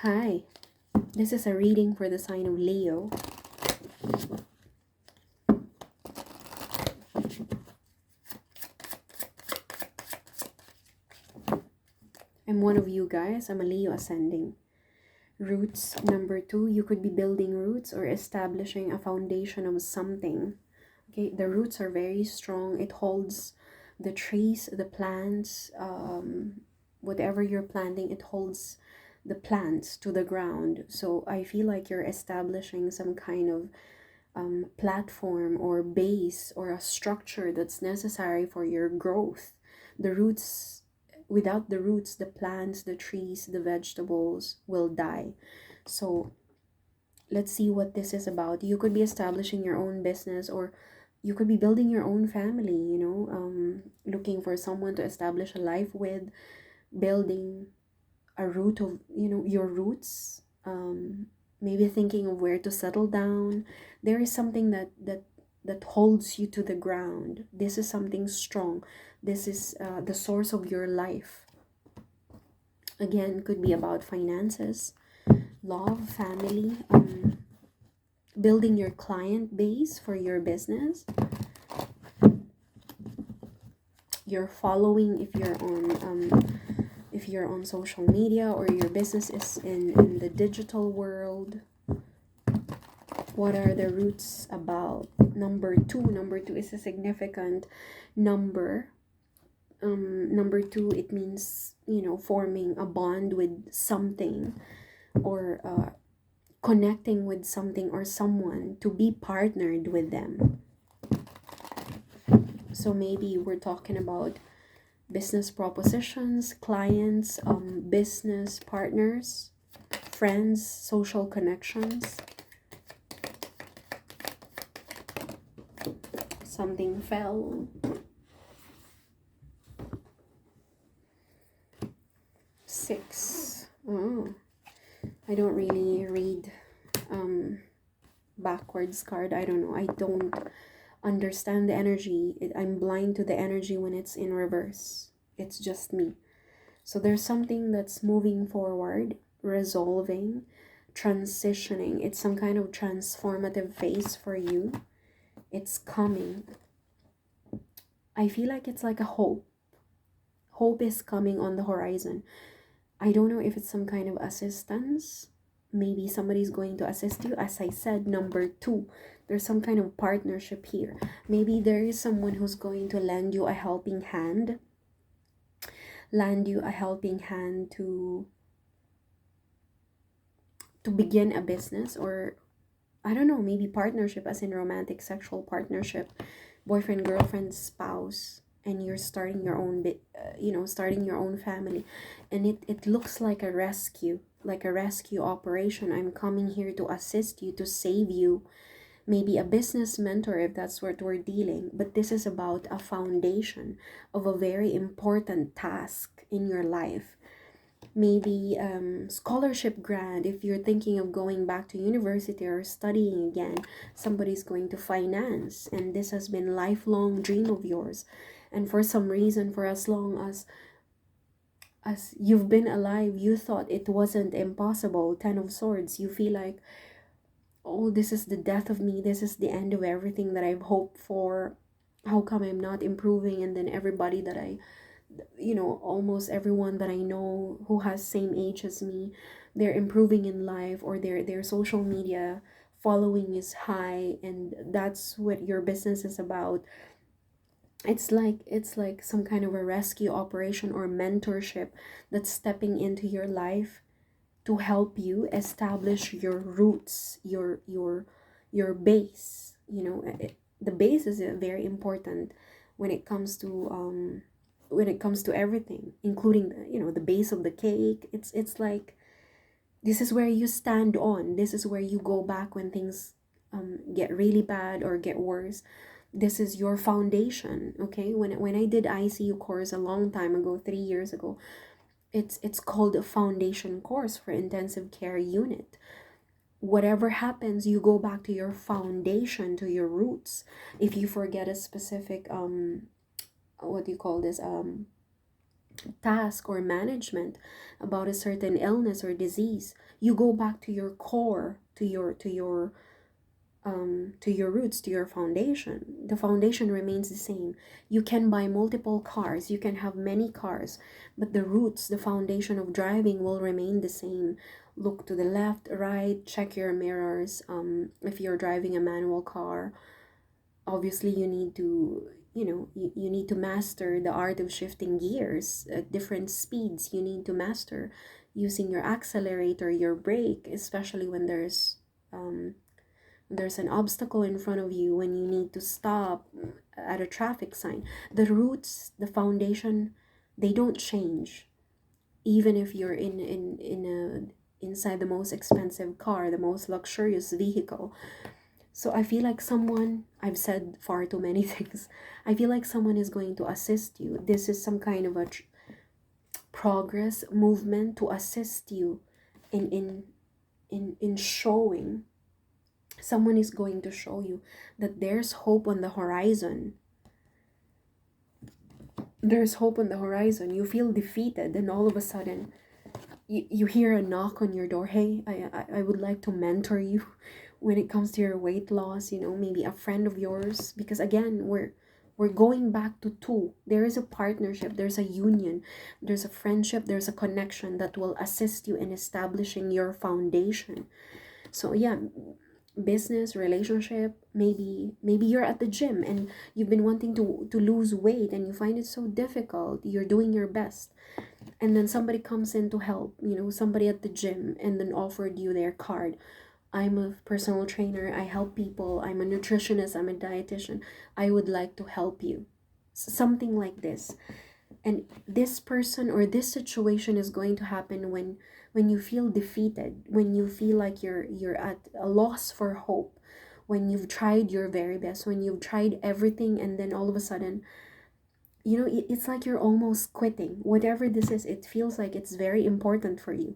Hi, this is a reading for the sign of Leo. I'm one of you guys. I'm a Leo ascending. Roots, number two, you could be building roots or establishing a foundation of something. Okay, the roots are very strong. It holds the trees, the plants, whatever you're planting, it holds the plants to the ground. So I feel like you're establishing some kind of platform or base or a structure that's necessary for your growth. The roots, without the roots, the plants, the trees, the vegetables will die. So let's see what this is about. You could be establishing your own business, or you could be building your own family, looking for someone to establish a life with, building a root of, your roots. Maybe thinking of where to settle down. There is something that holds you to the ground. This is something strong. This is the source of your life. Again, could be about finances, love, family, building your client base for your business, your following if you're on social media, or your business is in the digital world. What are the roots about? Number two is a significant number. Number two, it means, forming a bond with something, or connecting with something or someone, to be partnered with them. So maybe we're talking about business propositions, clients, business partners, friends, social connections. Something fell. Six. Oh, I don't really read backwards card. I don't know. I don't understand the energy. I'm blind to the energy when it's in reverse. It's just me. So there's something that's moving forward, resolving, transitioning. It's some kind of transformative phase for you. It's coming. I feel like it's like a hope. Hope is coming on the horizon. I don't know if it's some kind of assistance. Maybe somebody's going to assist you. As I said, number two, there's some kind of partnership here. Maybe there is someone who's going to lend you a helping hand. To begin a business, or I don't know, maybe partnership as in romantic sexual partnership, boyfriend, girlfriend, spouse, and you're starting your own starting your own family. And it looks like a rescue, operation. I'm coming here to assist you, to save you. Maybe a business mentor, if that's what we're dealing. But this is about a foundation of a very important task in your life. Maybe scholarship grant, if you're thinking of going back to university or studying again. Somebody's going to finance, and this has been lifelong dream of yours. And for some reason, for as long as you've been alive, you thought it wasn't impossible. 10 of Swords, you feel like, oh, this is the death of me, this is the end of everything that I've hoped for. How come I'm not improving? And then everybody that almost everyone that I know who has same age as me, they're improving in life, or their social media following is high, and that's what your business is about. It's like some kind of a rescue operation or mentorship that's stepping into your life to help you establish your roots, your base. The base is very important when it comes to everything, including the base of the cake. It's like, this is where you stand on. This is where you go back when things get really bad or get worse. This is your foundation. Okay, when I did ICU course a long time ago, 3 years ago, it's called a foundation course for intensive care unit. Whatever happens, you go back to your foundation, to your roots. If you forget a specific what do you call this, task or management, about a certain illness or disease, you go back to your core, to your roots, to your foundation. The foundation remains the same. You can buy multiple cars, you can have many cars, but the roots, the foundation of driving will remain the same. Look to the left, right, check your mirrors. If you're driving a manual car, obviously you need to, you need to master the art of shifting gears at different speeds. You need to master using your accelerator, your brake, especially when there's an obstacle in front of you, when you need to stop at a traffic sign. The roots, the foundation, they don't change. Even if you're in a inside the most expensive car, the most luxurious vehicle. So I feel like someone, I've said far too many things. I feel like someone is going to assist you. This is some kind of a progress movement to assist you in showing. Someone is going to show you that there's hope on the horizon. There's hope on the horizon. You feel defeated, and all of a sudden you hear a knock on your door. Hey, I would like to mentor you when it comes to your weight loss. Maybe a friend of yours, because again, we're going back to two. There is a partnership, there's a union, there's a friendship, there's a connection that will assist you in establishing your foundation. So yeah, business, relationship, maybe you're at the gym and you've been wanting to lose weight and you find it so difficult. You're doing your best, and then somebody comes in to help, somebody at the gym, and then offered you their card. I'm a personal trainer, I help people, I'm a nutritionist, I'm a dietitian, I would like to help you. Something like this. And this person or this situation is going to happen when you feel defeated, when you feel like you're at a loss for hope, when you've tried your very best, when you've tried everything, and then all of a sudden, it's like you're almost quitting. Whatever this is, it feels like it's very important for you.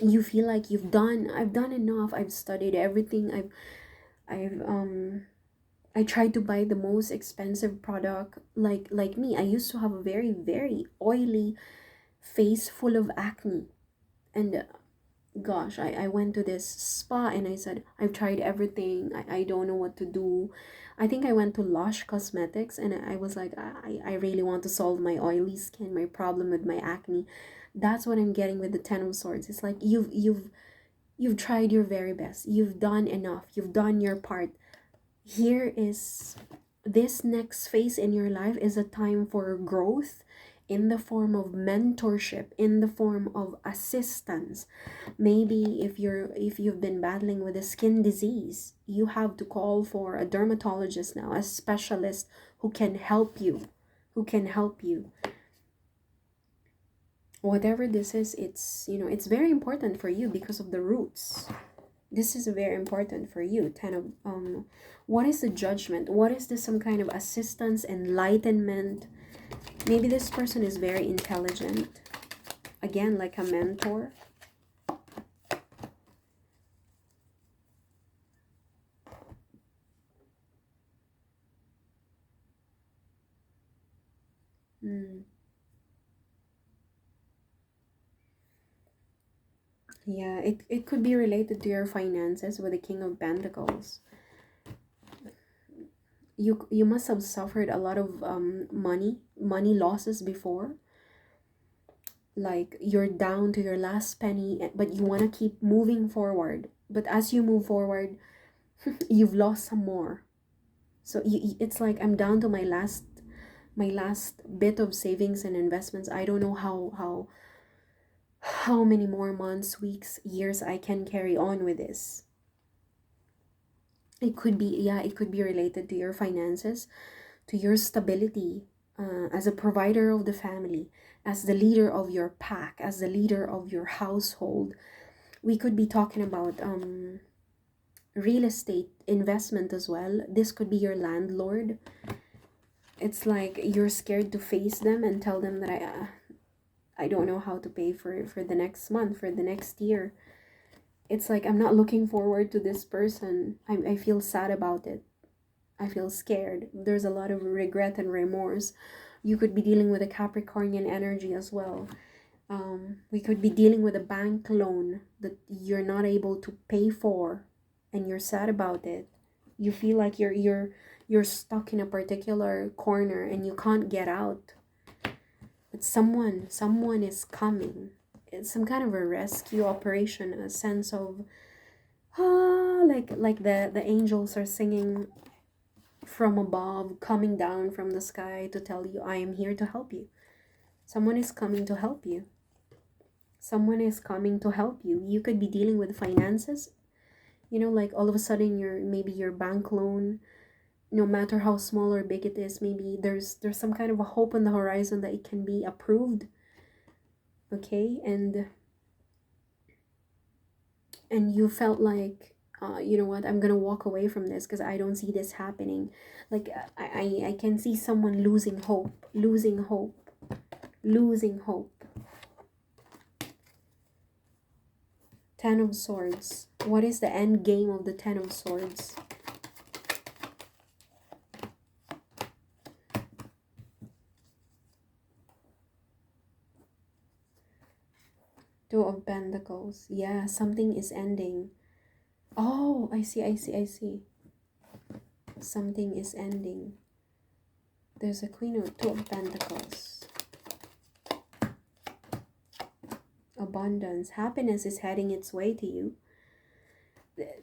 You feel like I've done enough, I've studied everything, I've I tried to buy the most expensive product. Like me, I used to have a very, very oily face full of acne. And gosh, I went to this spa and I said, I've tried everything. I don't know what to do. I think I went to Lush Cosmetics and I was like, I really want to solve my oily skin, my problem with my acne. That's what I'm getting with the Ten of Swords. It's like you've tried your very best. You've done enough. You've done your part. Here is this next phase in your life is a time for growth in the form of mentorship, in the form of assistance. Maybe if you've been battling with a skin disease, you have to call for a dermatologist now, a specialist who can help you, who can help you. Whatever this is, it's very important for you because of the roots. This is very important for you. Ten of what is the Judgment? What is this? Some kind of assistance, enlightenment? Maybe this person is very intelligent, again, like a mentor. Hmm. Yeah, it could be related to your finances with the King of Pentacles. You must have suffered a lot of money losses before. Like you're down to your last penny, but you want to keep moving forward. But as you move forward, you've lost some more. So it's like I'm down to my last bit of savings and investments. I don't know how many more months, weeks, years I can carry on with this. It could be, yeah, it could be related to your finances, to your stability, as a provider of the family, as the leader of your pack, as the leader of your household. We could be talking about real estate investment as well. This could be your landlord. It's like you're scared to face them and tell them that I don't know how to pay for the next month, for the next year. It's like I'm not looking forward to this person. I feel sad about it. I feel scared. There's a lot of regret and remorse You could be dealing with a Capricornian energy as well. We could be dealing with a bank loan that you're not able to pay for, and you're sad about it. You feel like you're stuck in a particular corner and you can't get out. But someone is coming. It's some kind of a rescue operation, a sense of like the angels are singing from above, coming down from the sky to tell you, I am here to help you. Someone is coming to help you. Someone is coming to help you. You could be dealing with finances, like all of a sudden maybe your bank loan, no matter how small or big it is, maybe there's some kind of a hope on the horizon that it can be approved. Okay, and you felt like, you know what, I'm gonna walk away from this because I don't see this happening. Like I can see someone losing hope, losing hope, losing hope. Ten of Swords. What is the end game of the Ten of Swords? Two of Pentacles. Yeah, something is ending. Oh, I see. Something is ending. There's a Queen of Two of Pentacles. Abundance. Happiness is heading its way to you.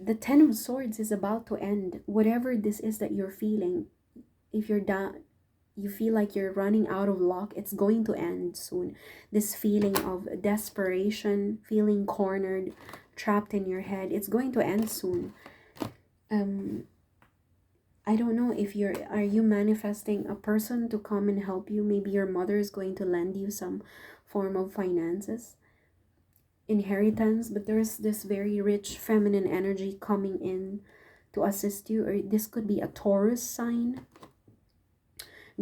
The Ten of Swords is about to end. Whatever this is that you're feeling, if you're down, you feel like you're running out of luck, it's going to end soon. This feeling of desperation, feeling cornered, trapped in your head, it's going to end soon. I don't know if are you manifesting a person to come and help you? Maybe your mother is going to lend you some form of finances, inheritance, but there's this very rich feminine energy coming in to assist you. Or this could be a Taurus sign,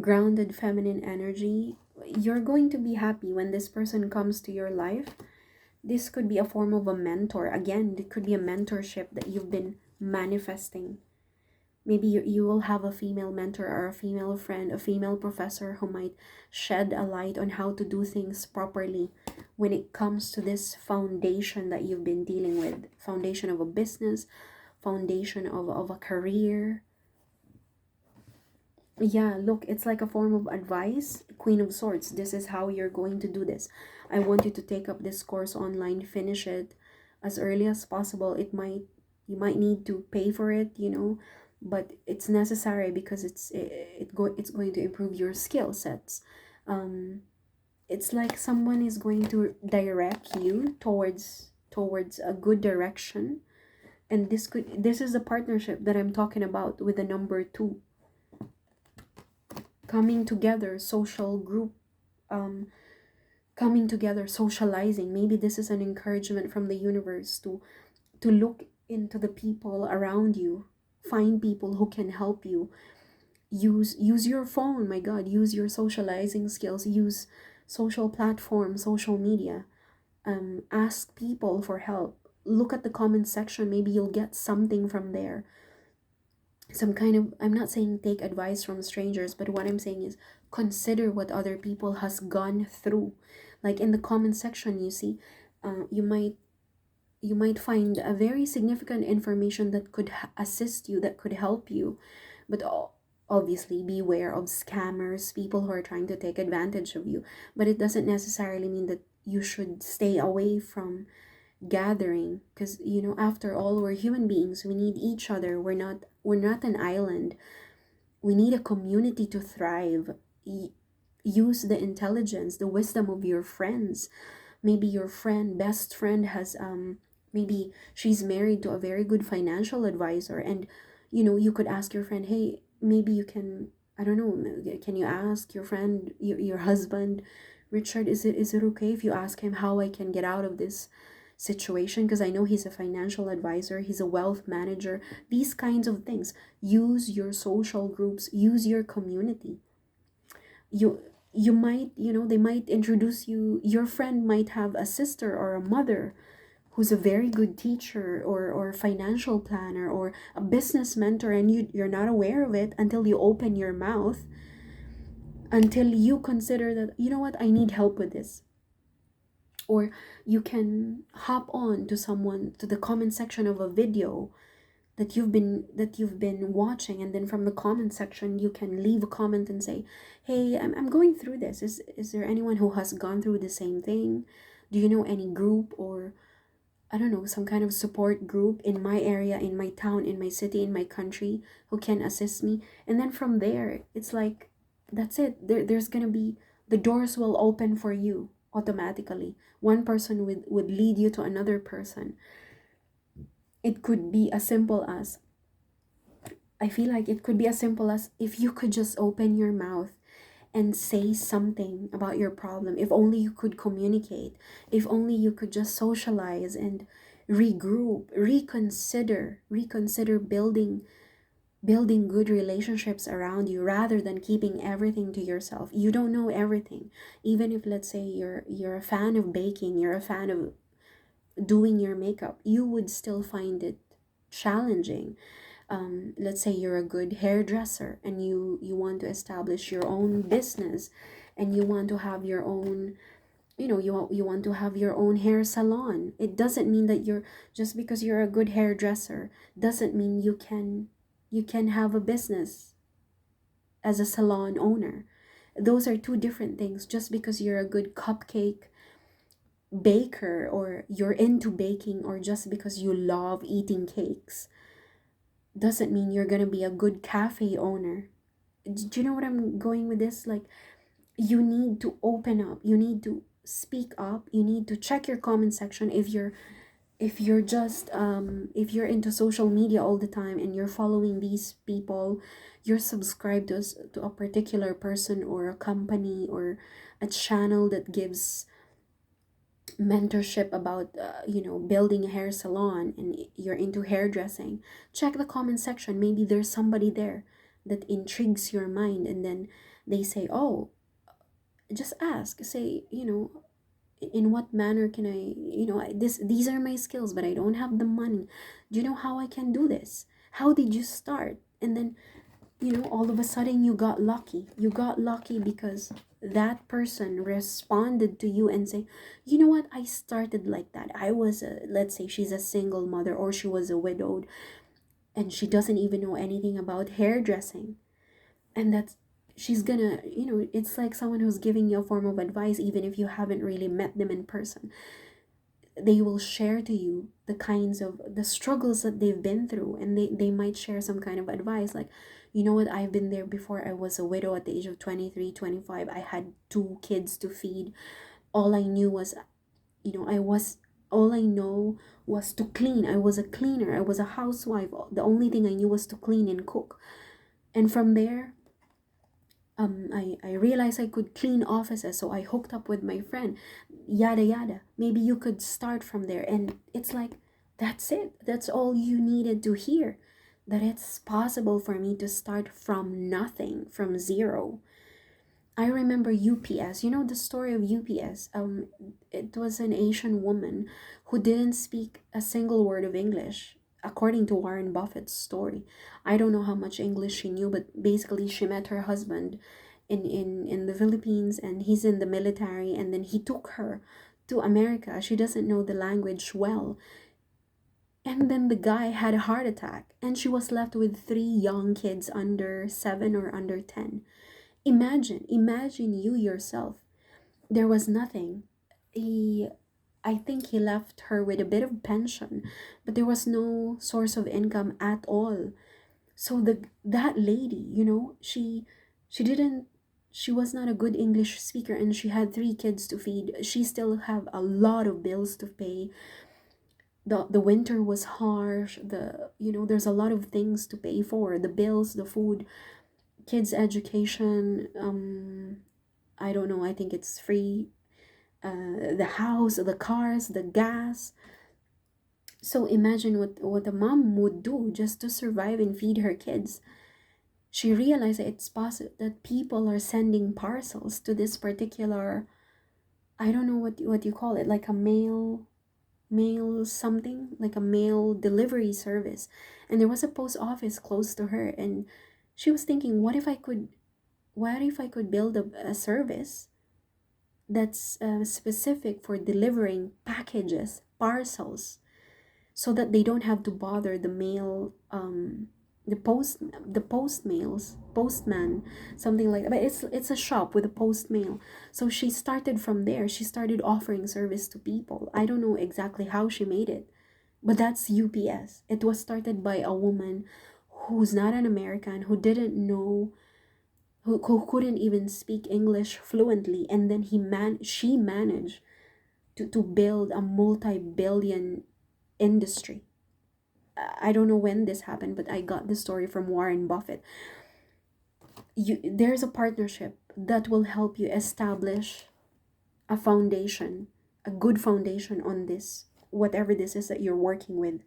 grounded feminine energy. You're going to be happy when this person comes to your life. This could be a form of a mentor. Again, it could be a mentorship that you've been manifesting. Maybe you will have a female mentor or a female friend, a female professor who might shed a light on how to do things properly when it comes to this foundation that you've been dealing with. Foundation of a business, foundation of a career. Yeah, look, it's like a form of advice. Queen of Swords, this is how you're going to do this. I want you to take up this course online, finish it as early as possible. You might need to pay for it, but it's necessary because it's going to improve your skill sets. It's like someone is going to direct you towards a good direction, and this is the partnership that I'm talking about with the number 2. Coming together, social group, coming together, socializing. Maybe this is an encouragement from the universe to look into the people around you, find people who can help you. Use your phone, my god, use your socializing skills, use social platforms, social media. Ask people for help. Look at the comment section, maybe you'll get something from there. Some kind of, I'm not saying take advice from strangers, but what I'm saying is consider what other people has gone through. Like in the comment section, you see, you might find a very significant information that could assist you, that could help you. But obviously beware of scammers, people who are trying to take advantage of you. But it doesn't necessarily mean that you should stay away from gathering, because after all, we're human beings. We need each other. We're not an island. We need a community to thrive. Use the intelligence, the wisdom of your friends. Maybe your best friend has maybe she's married to a very good financial advisor, and you could ask your friend, hey, maybe you can, I don't know, can you ask your friend, your husband, Richard, is it okay if you ask him how I can get out of this situation, because I know he's a financial advisor, he's a wealth manager. These kinds of things. Use your social groups, use your community. You might, they might introduce you, your friend might have a sister or a mother who's a very good teacher or financial planner or a business mentor, and you're not aware of it until you open your mouth. until you consider that, you know what, I need help with this. Or you can hop on to someone, to the comment section of a video that you've been watching, and then from the comment section you can leave a comment and say, hey, I'm going through this. Is there anyone who has gone through the same thing? Do you know any group, or I don't know, some kind of support group in my area, in my town, in my city, in my country, who can assist me? And then from there, it's like, that's it. There's gonna be, the doors will open for you automatically. One person would lead you to another person. It could be as simple as, I feel like it could be as simple as, if you could just open your mouth and say something about your problem. If only you could communicate. If only you could just socialize and regroup, reconsider building good relationships around you, rather than keeping everything to yourself. You don't know everything. Even if, let's say, you're a fan of baking, you're a fan of doing your makeup, you would still find it challenging. Let's say you're a good hairdresser and you want to establish your own business, and you want to have your own, you want to have your own hair salon. It doesn't mean that you're, just because you're a good hairdresser doesn't mean you can have a business as a salon owner. Those are two different things. Just because you're a good cupcake baker, or you're into baking, or just because you love eating cakes, doesn't mean you're gonna be a good cafe owner. Do you know what I'm going with this? Like, you need to open up, you need to speak up, you need to check your comment section. If you're just if you're into social media all the time and you're following these people, you're subscribed to a particular person or a company or a channel that gives mentorship about building a hair salon, and you're into hairdressing, check the comment section. Maybe there's somebody there that intrigues your mind, and then they say, oh, just ask, say, in what manner can I, these are my skills, but I don't have the money. Do you know how I can do this? How did you start? And then, all of a sudden you got lucky because that person responded to you and say, you know what, I started like that. I was let's say she's a single mother, or she was a widowed, and she doesn't even know anything about hairdressing. And that's, she's gonna, it's like someone who's giving you a form of advice, even if you haven't really met them in person. They will share to you the kinds of the struggles that they've been through, and they might share some kind of advice, like, you know what, I've been there before. I was a widow at the age of 23, 25. I had two kids to feed. All I knew was, I was, all I know was to clean. I was a cleaner, I was a housewife. The only thing I knew was to clean and cook. And from there, I realized I could clean offices, so I hooked up with my friend, yada yada. Maybe you could start from there, and it's like, that's it. That's all you needed to hear, that it's possible for me to start from nothing, from zero. I remember UPS. You know the story of UPS. It was an Asian woman who didn't speak a single word of English, according to Warren Buffett's story. I don't know how much English she knew, but basically she met her husband in the Philippines, and he's in the military, and then he took her to America. She doesn't know the language well. And then the guy had a heart attack, and she was left with three young kids under 7 or under 10. Imagine you yourself. There was nothing. He, I think he left her with a bit of pension, but there was no source of income at all. So that lady, she didn't, she was not a good English speaker, and she had three kids to feed. She still have a lot of bills to pay. The winter was harsh. There's a lot of things to pay for, the bills, the food, kids education. I don't know, I think it's free. The house, the cars, the gas. So imagine what a mom would do just to survive and feed her kids. She realized that it's possible that people are sending parcels to this particular, I don't know what you call it, like a mail something, like a mail delivery service. And there was a post office close to her, and she was thinking, what if I could what if I could build a service that's specific for delivering packages, parcels, so that they don't have to bother the mail, the postman, something like that. But it's a shop with a post mail. So she started from there. She started offering service to people. I don't know exactly how she made it, but that's UPS. It was started by a woman who's not an American, who didn't know, who couldn't even speak English fluently, and then she managed to build a multi-billion industry. I don't know when this happened, but I got the story from Warren Buffett. There's a partnership that will help you establish a foundation, a good foundation on this, whatever this is that you're working with.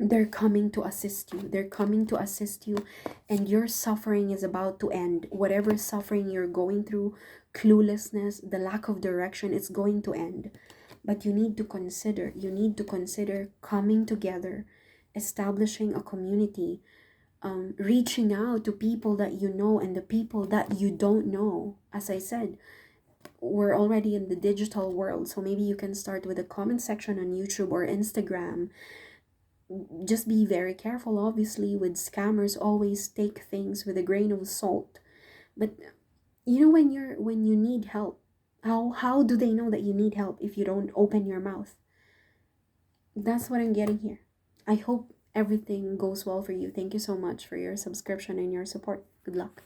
They're coming to assist you. They're coming to assist you, and your suffering is about to end. Whatever suffering you're going through, cluelessness, the lack of direction, it's going to end. But you need to consider coming together, establishing a community, reaching out to people that you know and the people that you don't know. As I said, we're already in the digital world, so maybe you can start with a comment section on YouTube or Instagram. Just be very careful, obviously, with scammers. Always take things with a grain of salt. But you know, when you need help, how do they know that you need help if you don't open your mouth? That's what I'm getting here. I hope everything goes well for you. Thank you so much for your subscription and your support. Good luck.